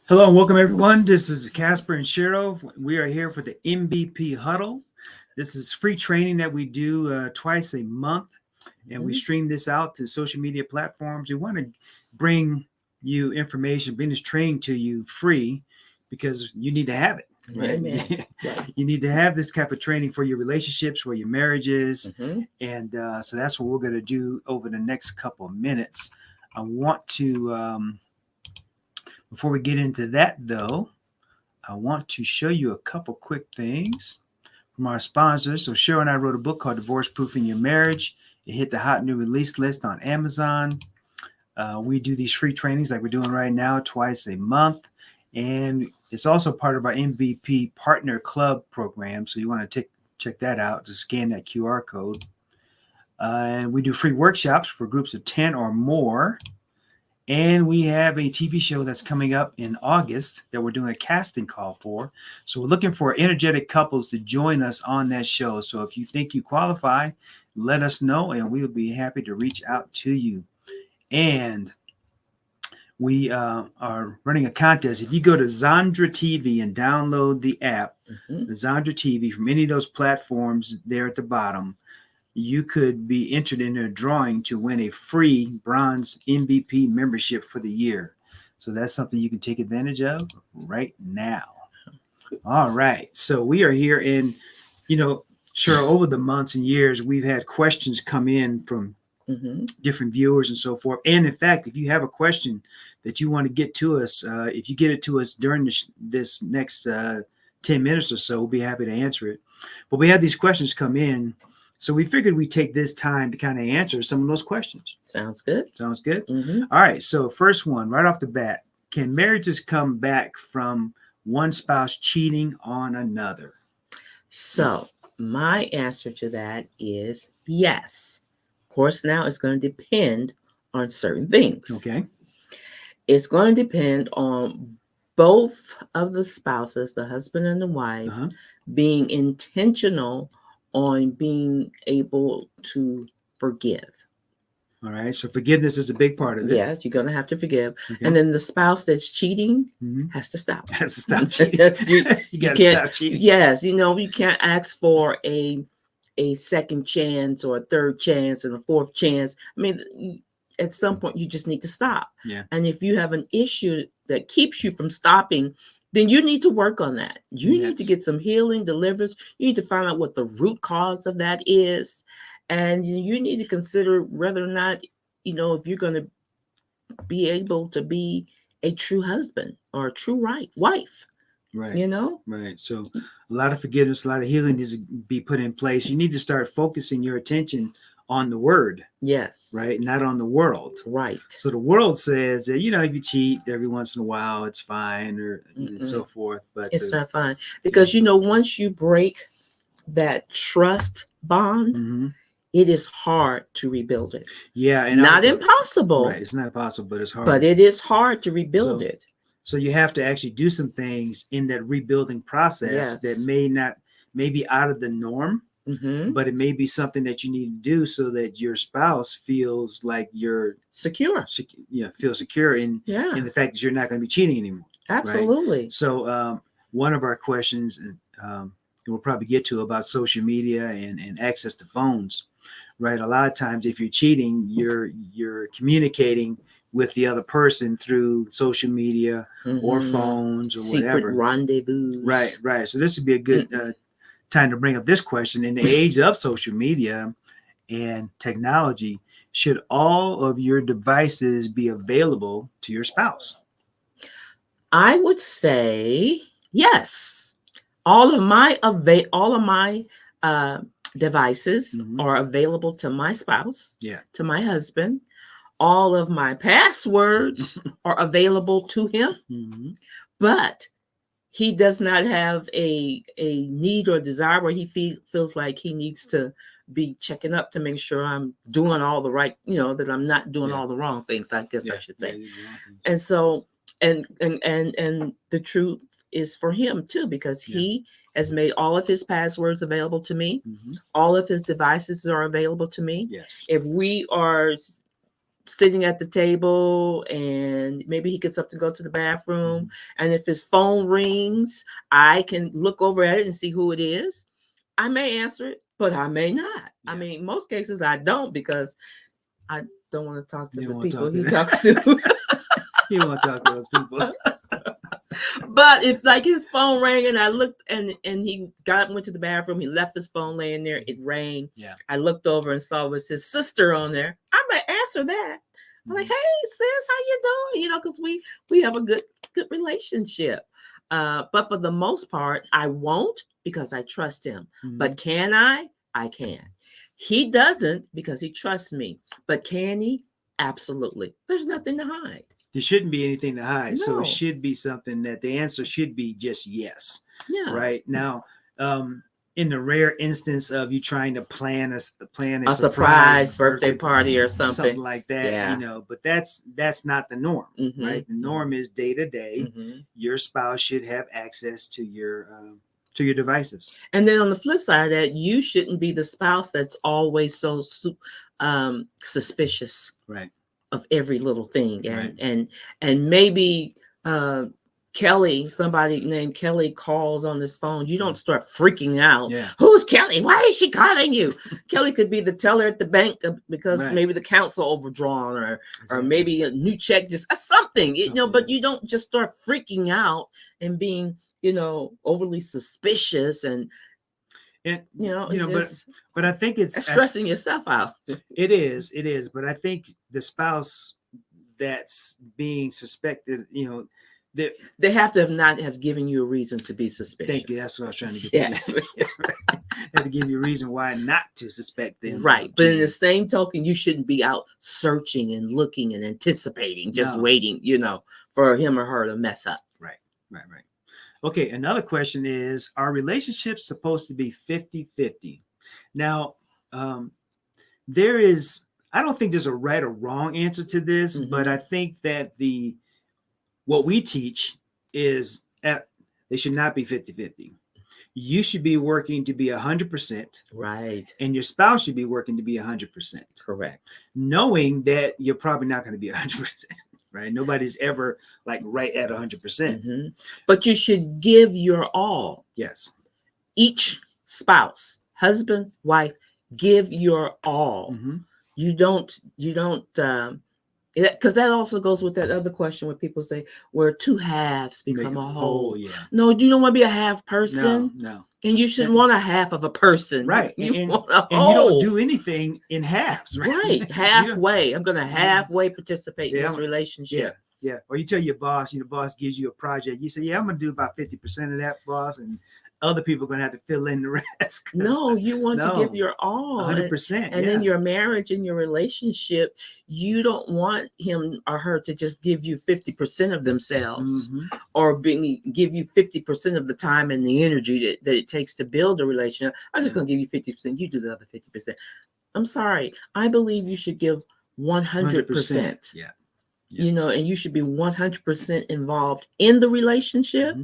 Hello and welcome everyone. This is Casper and Cheryl. We are here for the MVP Huddle. This is free training that we do twice a month, and we stream this out to social media platforms. We want to bring you information, bring this training to you free because you need to have it. Right? You need to have this type of training for your relationships, for your marriages, and so that's what we're going to do over the next couple of minutes. I want to. Before we get into that, though, I want to show you a couple quick things from our sponsors. So Cheryl and I wrote a book called Divorce Proofing Your Marriage. It hit the hot new release list on Amazon. We do these free trainings like we're doing right now twice a month. And it's also part of our MVP Partner Club program. So you want to check that out. Just scan that QR code. And we do free workshops for groups of 10 or more. And we have a TV show that's coming up in August that we're doing a casting call for. So we're looking for energetic couples to join us on that show. So if you think you qualify, let us know and we'll be happy to reach out to you. And we are running a contest. If you go to Zandra TV and download the app, the Zandra TV from any of those platforms there at the bottom, you could be entered in a drawing to win a free bronze MVP membership for the year. So that's something you can take advantage of right now. All right. So we are here in, sure, over the months and years, we've had questions come in from different viewers and so forth. And in fact, if you have a question that you want to get to us, if you get it to us during this next 10 minutes or so, we'll be happy to answer it. But we have these questions come in. So we figured we'd take this time to kind of answer some of those questions. Sounds good. Sounds good. All right. So first one, right off the bat, can marriages come back from one spouse cheating on another? So my answer to that is yes. Of course, now it's going to depend on certain things. Okay. It's going to depend on both of the spouses, the husband and the wife, being intentional on being able to forgive. All right. So forgiveness is a big part of it. Yes, you're going to have to forgive. Okay. And then the spouse that's cheating has to stop. Has to stop cheating. you got to stop cheating. Yes. You can't ask for a second chance or a third chance and a fourth chance. I mean, at some point, you just need to stop. Yeah. And if you have an issue that keeps you from stopping, then you need to work on that. You need to get some healing, deliverance. You need to find out what the root cause of that is. And you need to consider whether or not, if you're going to be able to be a true husband or a true wife. Right. Right. So a lot of forgiveness, a lot of healing needs to be put in place. You need to start focusing your attention on the word. Yes. Right. Not on the world. Right. So the world says that, if you cheat every once in a while, it's fine and so forth. But it's not fine because, once you break that trust bond, it is hard to rebuild it. Yeah. And not impossible. Right. It's not possible, but it's hard. But it is hard to rebuild it. So you have to actually do some things in that rebuilding process that may be out of the norm. But it may be something that you need to do so that your spouse feels like you're secure. Feel secure in the fact that you're not going to be cheating anymore. Absolutely. Right? So one of our questions we'll probably get to about social media and access to phones. Right. A lot of times if you're cheating, you're communicating with the other person through social media or phones or secret whatever. Rendezvous. Right. So this would be a good time to bring up this question. In the age of social media and technology, should all of your devices be available to your spouse? I would say yes. All of my devices are available to my spouse, to my husband. All of my passwords are available to him, but he does not have a need or desire where he feels like he needs to be checking up to make sure I'm doing all the right, that I'm not doing all the wrong things, I guess I should say. And so, and the truth is for him too, because he has made all of his passwords available to me. All of his devices are available to me. Yes. If we are sitting at the table and maybe he gets up to go to the bathroom. And if his phone rings, I can look over at it and see who it is. I may answer it, but I may not. Yeah. I mean, most cases I don't, because I don't want to talk to the people he talks to. You don't want to talk to those people. But if like his phone rang and I looked and he got up and went to the bathroom, he left his phone laying there, it rang. Yeah. I looked over and saw it was his sister on there. I might answer that. I'm like, hey sis, how you doing? You know, because we have a good relationship. But for the most part, I won't, because I trust him. But can I? I can. He doesn't, because he trusts me. But can he? Absolutely. There's nothing to hide. There shouldn't be anything to hide. No. So it should be something that the answer should be just yes. Yeah. Right now, in the rare instance of you trying to plan a surprise birthday party or something like that, yeah. You know, but that's not the norm, right? The norm is day to day. Your spouse should have access to your devices. And then on the flip side of that, you shouldn't be the spouse that's always so suspicious, right, of every little thing. And maybe Kelly, somebody named Kelly, calls on this phone. You don't start freaking out. Yeah. Who's Kelly? Why is she calling you? Kelly could be the teller at the bank because maybe the accounts are overdrawn, or maybe a new check, just something, you know, but you don't just start freaking out and being, you know, overly suspicious and but I think it's stressing yourself out. It is, but I think the spouse that's being suspected, you know, they have to not have given you a reason to be suspicious. Thank you. That's what I was trying to get. Yes. Have to give you a reason why not to suspect them. Right. But in the same token, you shouldn't be out searching and looking and anticipating, just waiting, you know, for him or her to mess up. Right. Okay, another question is, are relationships supposed to be 50-50? Now, I don't think there's a right or wrong answer to this, but I think that what we teach is they should not be 50-50. You should be working to be 100%. Right. And your spouse should be working to be 100%. Correct. Knowing that you're probably not going to be 100%. Right. Nobody's ever like right at 100%. But you should give your all. Yes. Each spouse, husband, wife, give your all. You don't, because that also goes with that other question where people say, where two halves become a whole. Yeah. No, you don't want to be a half person. No. And you shouldn't want a half of a person. Right. You want a whole. And you don't do anything in halves. Right. Halfway. I'm going to halfway participate in this relationship. Yeah. Or you tell your boss, the boss gives you a project. You say, I'm going to do about 50% of that, boss. And other people are going to have to fill in the rest. No, you want to give your all. 100%. And in your marriage and your relationship, you don't want him or her to just give you 50% of themselves or give you 50% of the time and the energy that it takes to build a relationship. I'm just going to give you 50%. You do the other 50%. I'm sorry. I believe you should give 100%. Yeah. You know, and you should be 100% involved in the relationship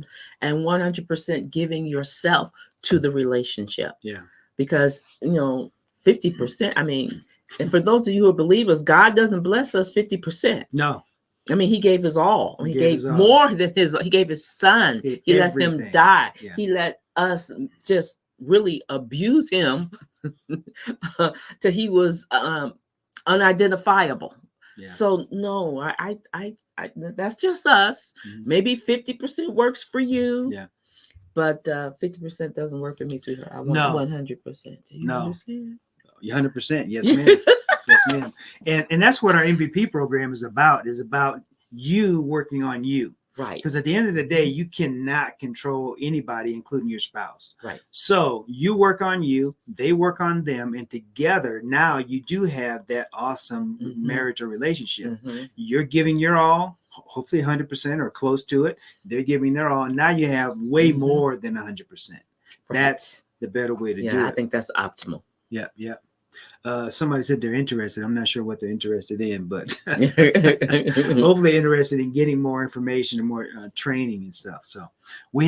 and 100% giving yourself to the relationship. Yeah. Because, 50%, I mean, and for those of you who are believers, God doesn't bless us 50%. No. I mean, he gave his all. He gave more than he gave his son. He let him die. Yeah. He let us just really abuse him till he was unidentifiable. Yeah. So no, I that's just us. Maybe 50% works for you. Yeah. But 50% doesn't work for me, sweetheart. I want 100%. Do you understand? 100%. Yes, ma'am. Yes, ma'am. And that's what our MVP program is about you working on you. Right. Because at the end of the day, you cannot control anybody, including your spouse. Right. So you work on you, they work on them, and together now you do have that awesome marriage or relationship. You're giving your all, hopefully 100% or close to it. They're giving their all. And now you have way more than 100%. Right. That's the better way to do it. Yeah, I think that's optimal. Yeah. Somebody said they're interested. I'm not sure what they're interested in, but hopefully interested in getting more information and more training and stuff. So we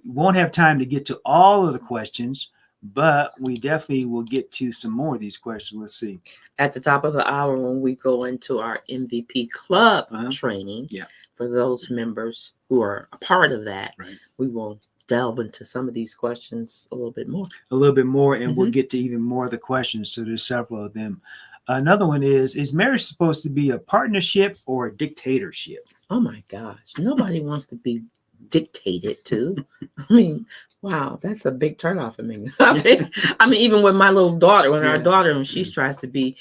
won't have time to get to all of the questions, but we definitely will get to some more of these questions. Let's see. At the top of the hour, when we go into our MVP Club training, for those members who are a part of that, we will delve into some of these questions a little bit more. And we'll get to even more of the questions. So there's several of them. Another one is marriage supposed to be a partnership or a dictatorship? Oh my gosh. Nobody wants to be dictated to. I mean, wow, that's a big turnoff for me. I mean, even with my little daughter, our daughter, when she tries to be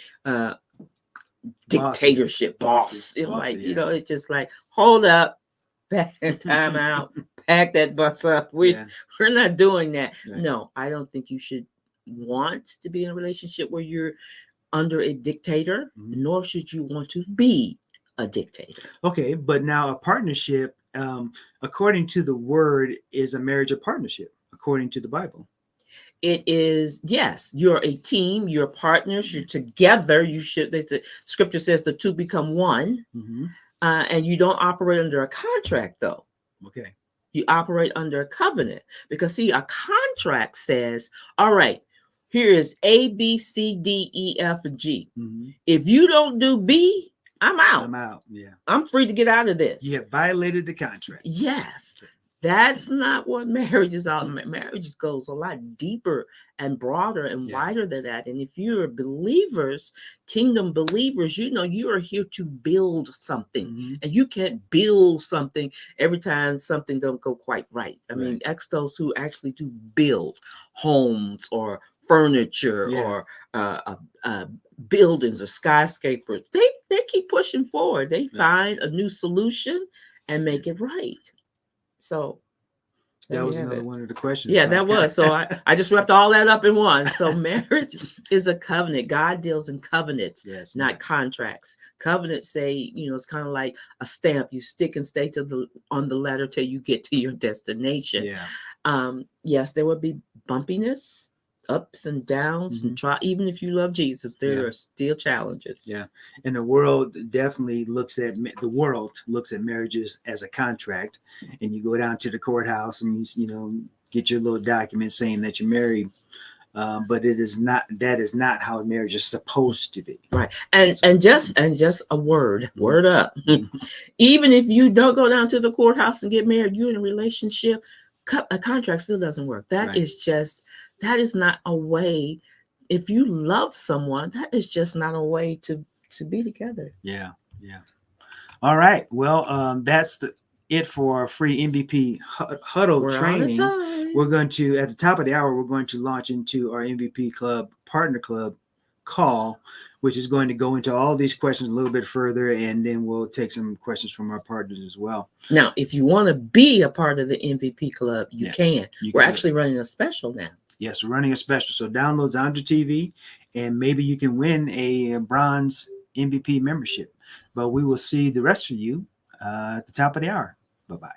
dictatorship boss, it's just like, hold up, back time out, pack that bus up. We're not doing that. No, I don't think you should want to be in a relationship where you're under a dictator, nor should you want to be a dictator. Okay, but now a partnership, according to the word, is a marriage a partnership, according to the Bible? It is, yes. You're a team, you're partners, you're together. The scripture says the two become one, and you don't operate under a contract, though. Okay. You operate under a covenant, because see, a contract says, all right, here is A, B, C, D, E, F, and G. If you don't do B, I'm out. Yeah. I'm free to get out of this. You have violated the contract. Yes. That's not what marriage is all about. Marriage goes a lot deeper and broader and wider than that. And if you're believers, kingdom believers, you are here to build something. And you can't build something every time something don't go quite right. I mean, those who actually do build homes or furniture or buildings or skyscrapers. They keep pushing forward. They find a new solution and make it right. So that was another one of the questions. Yeah, that was. So I just wrapped all that up in one. So marriage is a covenant. God deals in covenants, not contracts. Covenants say, it's kind of like a stamp. You stick and stay on the letter till you get to your destination. Yeah. Yes, there would be bumpiness, ups and downs, and even if you love Jesus, there are still challenges. Yeah, and the world definitely looks at marriages as a contract, and you go down to the courthouse and you get your little document saying that you're married, but it is not. That is not how marriage is supposed to be. Right, and just a word up. Even if you don't go down to the courthouse and get married, you're in a relationship. A contract still doesn't work. That is not a way. If you love someone, that is just not a way to be together. Yeah. All right. Well, that's it for our free MVP Huddle training. We're going to, at the top of the hour, we're going to launch into our MVP Club Partner Club call, which is going to go into all these questions a little bit further, and then we'll take some questions from our partners as well. Now, if you want to be a part of the MVP Club, you can. We're actually running a special now. Yes, we're running a special. So downloads onto TV, and maybe you can win a bronze MVP membership. But we will see the rest of you at the top of the hour. Bye-bye.